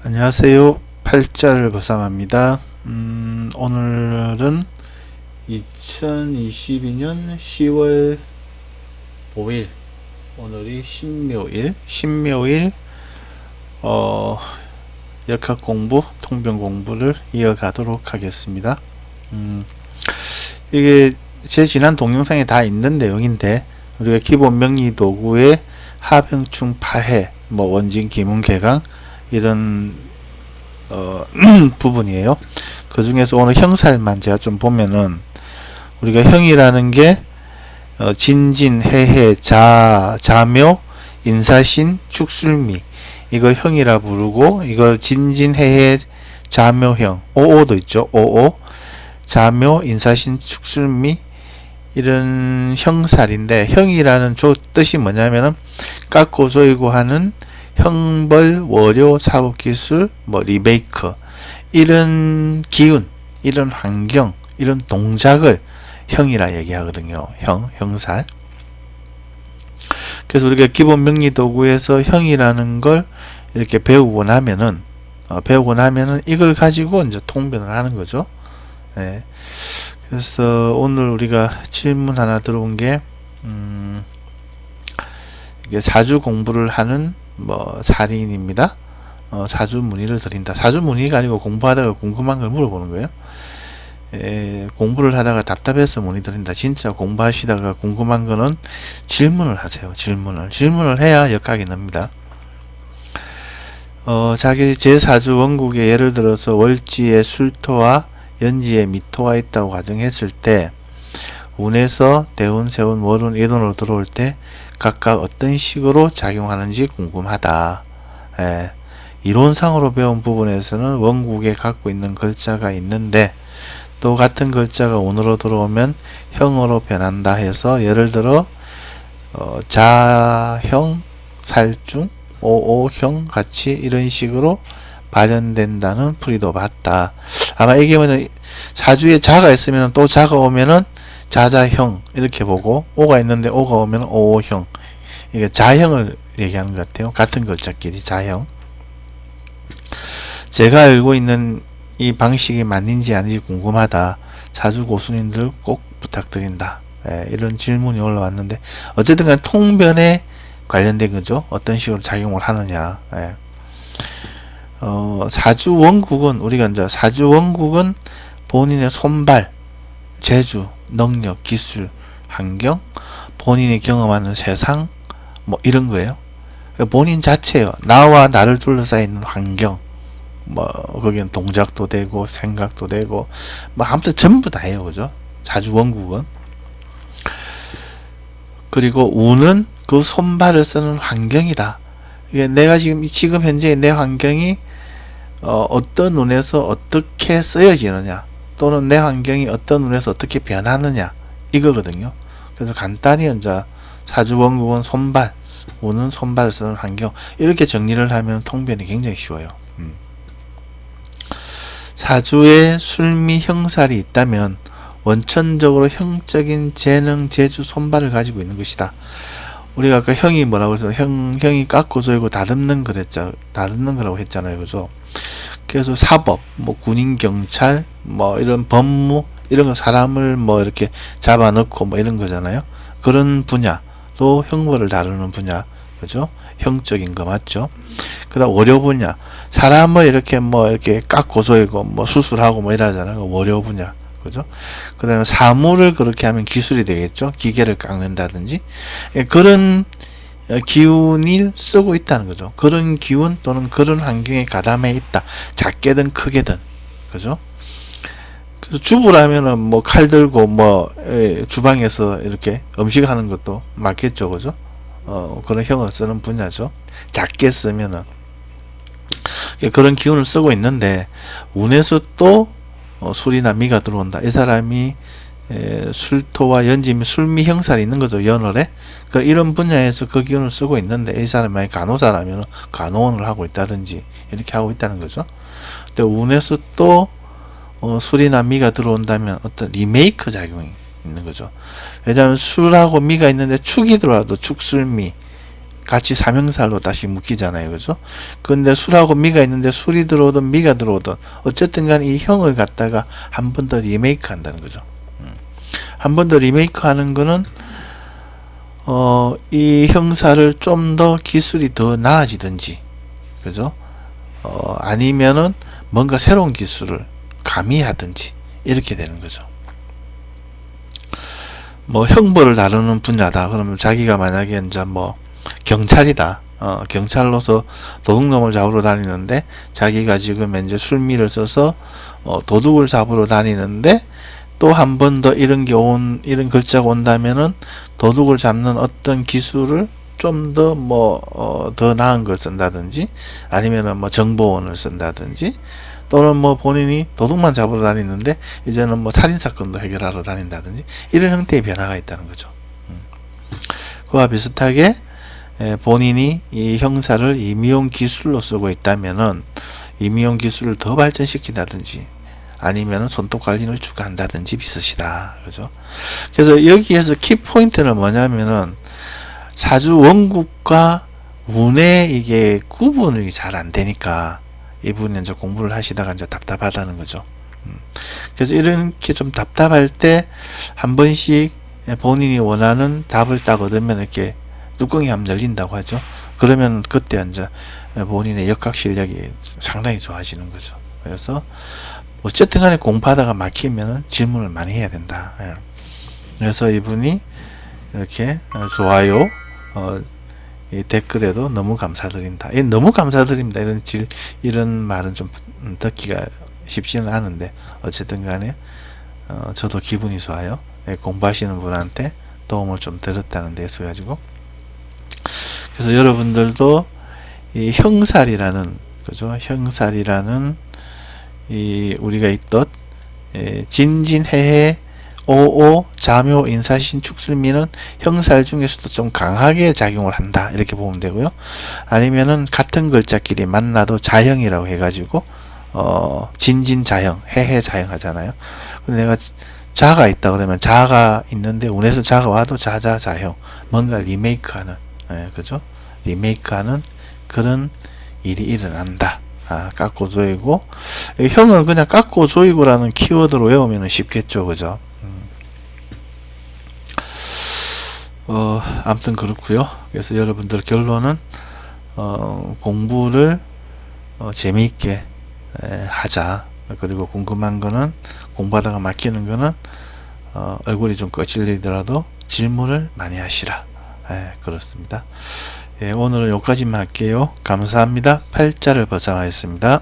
안녕하세요. 팔자를 보쌈합니다. 오늘은 2022년 10월 5일, 오늘이 신묘일, 역학 공부, 통변 공부를 이어가도록 하겠습니다. 이게 제 지난 동영상에 다 있는 내용인데, 우리가 기본 명리 도구의 하병충 파해, 원진 기문 개강 이런 부분이에요. 그 중에서 오늘 형살만 제가 좀 보면은, 우리가 형이라는 게 진진, 해해, 자묘, 인사신, 축술미, 이걸 형이라 부르고, 이걸 진진, 해해, 자묘형, 오오도 있죠. 오오, 자묘, 인사신, 축술미, 이런 형살인데, 형이라는 뜻이 뭐냐면은 깎고 조이고 하는 형벌, 월요, 사법기술, 리메이크, 이런 기운, 이런 환경, 이런 동작을 형이라 얘기하거든요. 형살. 그래서 우리가 기본 명리 도구에서 형이라는 걸 이렇게 배우고 나면은 이걸 가지고 이제 통변을 하는 거죠. 네. 그래서 오늘 우리가 질문 하나 들어온 게, 이게 사주 공부를 하는 살인입니다. 사주 문의를 드린다. 사주 문의가 아니고 공부하다가 궁금한 걸 물어보는 거예요. 공부를 하다가 답답해서 문의 드린다. 진짜 공부하시다가 궁금한 거는 질문을 하세요. 질문을 해야 역학이 납니다. 자기 제 사주 원국에 예를 들어서 월지에 술토와 연지에 미토가 있다고 가정했을 때, 운에서 대운, 세운, 월운, 일운으로 들어올 때 각각 어떤 식으로 작용하는지 궁금하다. 이론상으로 배운 부분에서는 원국에 갖고 있는 글자가 있는데, 또 같은 글자가 운으로 들어오면 형으로 변한다 해서, 예를 들어 자형, 살중, 오오형 같이 이런 식으로 발현된다는 풀이도 봤다. 아마 이게 사주에 자가 있으면 또 자가 오면은 자자형 이렇게 보고, 오가 있는데 오가 오면 오오형, 이게 자형을 얘기하는 것 같아요. 같은 글자끼리 자형. 제가 알고 있는 이 방식이 맞는지 아닌지 궁금하다. 사주 고수님들 꼭 부탁드린다. 이런 질문이 올라왔는데, 어쨌든 간 통변에 관련된 거죠. 어떤 식으로 작용을 하느냐. 사주 원국은, 우리가 이제 사주 원국은 본인의 손발, 재주, 능력, 기술, 환경, 본인이 경험하는 세상, 이런 거예요. 본인 자체요. 나와 나를 둘러싸여 있는 환경, 거기는 동작도 되고 생각도 되고, 아무튼 전부 다예요. 그죠? 사주 원국은. 그리고 운은 그 손발을 쓰는 환경이다. 이게 내가 지금 현재 내 환경이 어떤 운에서 어떻게 쓰여지느냐, 또는 내 환경이 어떤 운에서 어떻게 변하느냐, 이거거든요. 그래서 간단히 이제 사주 원국은 손발, 운은 손발을 쓰는 환경, 이렇게 정리를 하면 통변이 굉장히 쉬워요. 사주에 술미 형살이 있다면 원천적으로 형적인 재능, 재주, 손발을 가지고 있는 것이다. 우리가 아까 형이 뭐라고 해서 형이 깎고 조이고 다듬는 거라고 했잖아요. 그죠? 그래서 사법, 군인, 경찰, 이런 법무, 이런 거 사람을 이렇게 잡아넣고 이런 거잖아요. 그런 분야도 형벌을 다루는 분야. 그죠? 형적인 거 맞죠? 그 다음 월요 분야. 사람을 이렇게 깎고 조이고 수술하고 이러잖아요. 월요 분야. 그죠? 그 다음에 사물을 그렇게 하면 기술이 되겠죠? 기계를 깎는다든지. 그런 기운을 쓰고 있다는 거죠. 그런 기운 또는 그런 환경에 가담해 있다. 작게든 크게든. 그죠? 그래서 주부라면은 칼 들고 주방에서 이렇게 음식하는 것도 맞겠죠. 그죠? 그런 형을 쓰는 분야죠. 작게 쓰면은. 그런 기운을 쓰고 있는데, 운에서 또 술이나 미가 들어온다. 이 사람이 술토와 연지, 술미 형살이 있는 거죠. 연월에. 이런 분야에서 그 기운을 쓰고 있는데, 이 사람이 간호사라면 간호원을 하고 있다든지 이렇게 하고 있다는 거죠. 근데 운에서 또 술이나 미가 들어온다면 어떤 리메이크 작용이 있는 거죠. 왜냐하면 술하고 미가 있는데 축이 들어와도 축술미, 같이 삼형살로 다시 묶이잖아요. 그죠? 근데 술하고 미가 있는데 술이 들어오든 미가 들어오든 어쨌든 간에 이 형을 갖다가 한 번 더 리메이크 한다는 거죠. 한 번 더 리메이크 하는 거는 이 형사를 좀 더 기술이 더 나아지든지, 그죠? 아니면은 뭔가 새로운 기술을 가미하든지 이렇게 되는 거죠. 뭐 형벌을 다루는 분야다. 그러면 자기가 만약에 이제 뭐 경찰이다. 경찰로서 도둑놈을 잡으러 다니는데 자기가 지금 이제 술미를 써서 도둑을 잡으러 다니는데 또 한 번 더 이런 글자가 온다면은 도둑을 잡는 어떤 기술을 좀 더 더 나은 걸 쓴다든지 아니면은 뭐 정보원을 쓴다든지 또는 뭐 본인이 도둑만 잡으러 다니는데 이제는 뭐 살인사건도 해결하러 다닌다든지 이런 형태의 변화가 있다는 거죠. 그와 비슷하게 본인이 이 형사를 임의용 기술로 쓰고 있다면은 임의용 기술을 더 발전시킨다든지 아니면은 손톱 관리를 추가한다든지 비슷이다. 그죠? 그래서 여기에서 키포인트는 뭐냐면은 사주 원국과 운의 이게 구분이 잘 안 되니까 이분이 이제 공부를 하시다가 이제 답답하다는 거죠. 그래서 이렇게 좀 답답할 때 한 번씩 본인이 원하는 답을 딱 얻으면 이렇게 뚜껑이 한번 열린다고 하죠. 그러면 그때 이제 본인의 역학 실력이 상당히 좋아지는 거죠. 그래서 어쨌든 간에 공부하다가 막히면 질문을 많이 해야 된다. 그래서 이분이 이렇게 좋아요, 이 댓글에도 너무 감사드린다. 너무 감사드립니다. 이런 말은 좀 듣기가 쉽지는 않은데 어쨌든 간에 저도 기분이 좋아요. 공부하시는 분한테 도움을 좀 드렸다는 데 있어 가지고 그래서 여러분들도 이 형살이라는 그죠? 형살이라는 이 우리가 있던 진진해해 오오 자묘 인사신 축술미는 형살 중에서도 좀 강하게 작용을 한다 이렇게 보면 되고요. 아니면은 같은 글자끼리 만나도 자형이라고 해가지고 진진자형 해해자형 하잖아요. 근데 내가 자가 있다 그러면 자가 있는데 운에서 자가 와도 자자자형 뭔가 리메이크하는 그죠? 리메이크하는 그런 일이 일어난다. 깎고 조이고 형은 그냥 깎고 조이고라는 키워드로 외우면 쉽겠죠. 그죠? 아무튼 그렇고요. 그래서 여러분들 결론은 공부를 재미있게 하자. 그리고 궁금한 거는 공부하다가 막히는 거는 얼굴이 좀 거칠리더라도 질문을 많이 하시라. 그렇습니다. 오늘은 여기까지만 할게요. 감사합니다. 팔자를 벗어나겠습니다.